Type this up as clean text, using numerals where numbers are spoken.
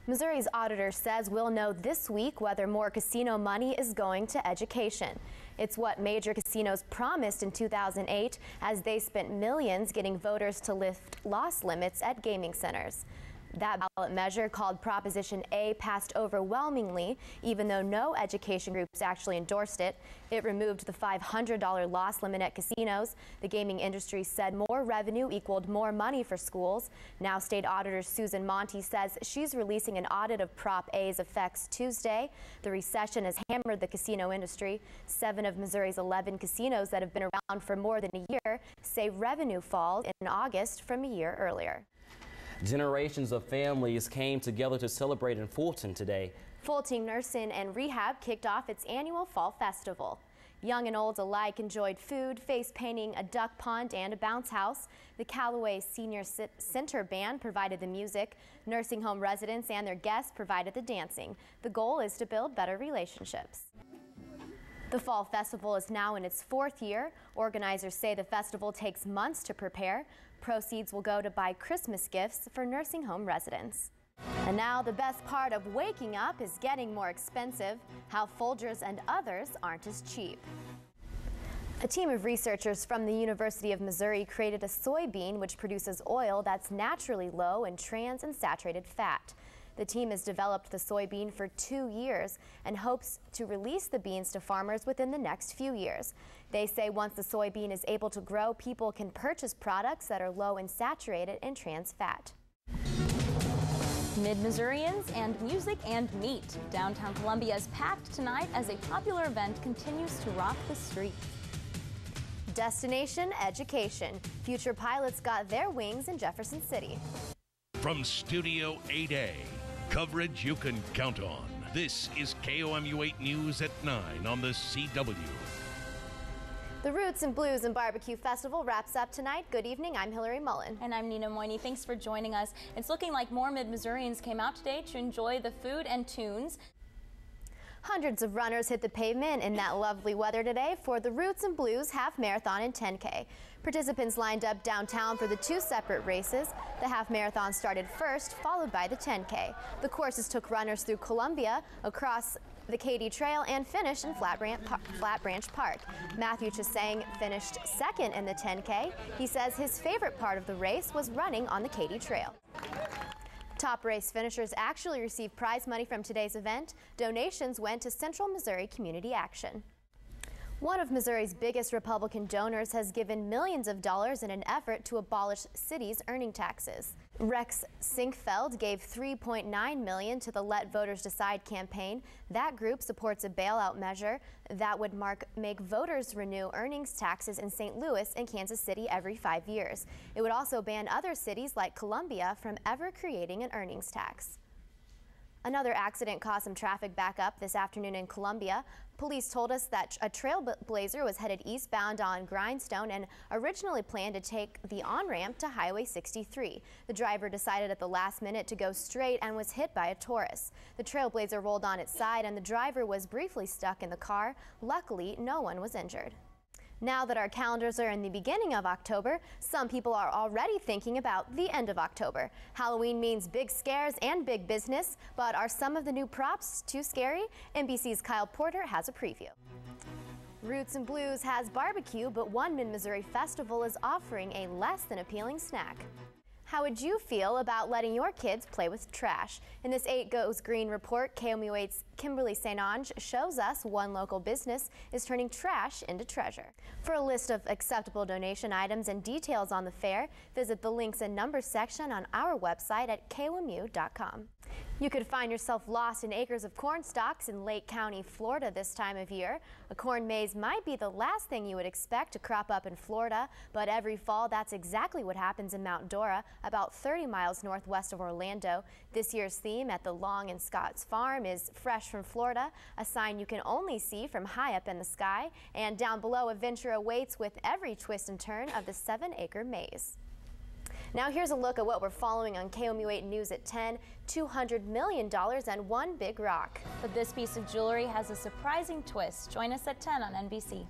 Missouri's auditor says we'll know this week whether more casino money is going to education. It's what major casinos promised in 2008 as they spent millions getting voters to lift loss limits at gaming centers. That ballot measure, called Proposition A, passed overwhelmingly, even though no education groups actually endorsed it. It removed the $500 loss limit at casinos. The gaming industry said more revenue equaled more money for schools. Now State Auditor Susan Monty says she's releasing an audit of Prop A's effects Tuesday. The recession has hammered the casino industry. 7 of Missouri's 11 casinos that have been around for more than a year say revenue falls in August from a year earlier. Generations of families came together to celebrate in Fulton today. Fulton Nursing and Rehab kicked off its annual fall festival. Young and old alike enjoyed food, face painting, a duck pond, and a bounce house. The Callaway Senior Center Band provided the music. Nursing home residents and their guests provided the dancing. The goal is to build better relationships. The Fall Festival is now in its 4th year. Organizers say the festival takes months to prepare. Proceeds will go to buy Christmas gifts for nursing home residents. And now the best part of waking up is getting more expensive. How Folgers and others aren't as cheap. A team of researchers from the University of Missouri created a soybean which produces oil that's naturally low in trans and saturated fat. The team has developed the soybean for 2 years and hopes to release the beans to farmers within the next few years. They say once the soybean is able to grow, people can purchase products that are low in saturated and trans fat. Mid-Missourians and music and meat. Downtown Columbia is packed tonight as a popular event continues to rock the streets. Destination education. Future pilots got their wings in Jefferson City. From Studio 8A, coverage you can count on. This is KOMU 8 News at 9 on the CW. The Roots and Blues and Barbecue Festival wraps up tonight. Good evening, I'm Hillary Mullen. And I'm Nina Moyni. Thanks for joining us. It's looking like more Mid-Missourians came out today to enjoy the food and tunes. Hundreds of runners hit the pavement in that lovely weather today for the Roots and Blues Half Marathon and 10K. Participants lined up downtown for the 2 separate races. The half marathon started first, followed by the 10K. The courses took runners through Columbia, across the Katy Trail, and finished in Flat Branch Park. Matthew Chasang finished second in the 10K. He says his favorite part of the race was running on the Katy Trail. Top race finishers actually received prize money from today's event. Donations went to Central Missouri Community Action. One of Missouri's biggest Republican donors has given millions of dollars in an effort to abolish cities' earning taxes. Rex Sinkfeld gave $3.9 million to the Let Voters Decide campaign. That group supports a bailout measure that would make voters renew earnings taxes in St. Louis and Kansas City every 5 years. It would also ban other cities like Columbia from ever creating an earnings tax. Another accident caused some traffic backup this afternoon in Columbia. Police told us that a trailblazer was headed eastbound on Grindstone and originally planned to take the on-ramp to Highway 63. The driver decided at the last minute to go straight and was hit by a Taurus. The trailblazer rolled on its side and the driver was briefly stuck in the car. Luckily, no one was injured. Now that our calendars are in the beginning of October, some people are already thinking about the end of October. Halloween means big scares and big business, but are some of the new props too scary? NBC's Kyle Porter has a preview. Roots and Blues has barbecue, but one Mid-Missouri festival is offering a less than appealing snack. How would you feel about letting your kids play with trash? In this 8 Goes Green report, KOMU 8's Kimberly St. Ange shows us one local business is turning trash into treasure. For a list of acceptable donation items and details on the fair, visit the links and numbers section on our website at KOMU.com. You could find yourself lost in acres of corn stalks in Lake County, Florida this time of year. A corn maze might be the last thing you would expect to crop up in Florida, but every fall that's exactly what happens in Mount Dora, about 30 miles northwest of Orlando. This year's theme at the Long and Scott's Farm is Fresh from Florida, a sign you can only see from high up in the sky. And down below, adventure awaits with every twist and turn of the 7-acre maze. Now here's a look at what we're following on KOMU 8 News at 10. $200 million and one big rock. But this piece of jewelry has a surprising twist. Join us at 10 on NBC.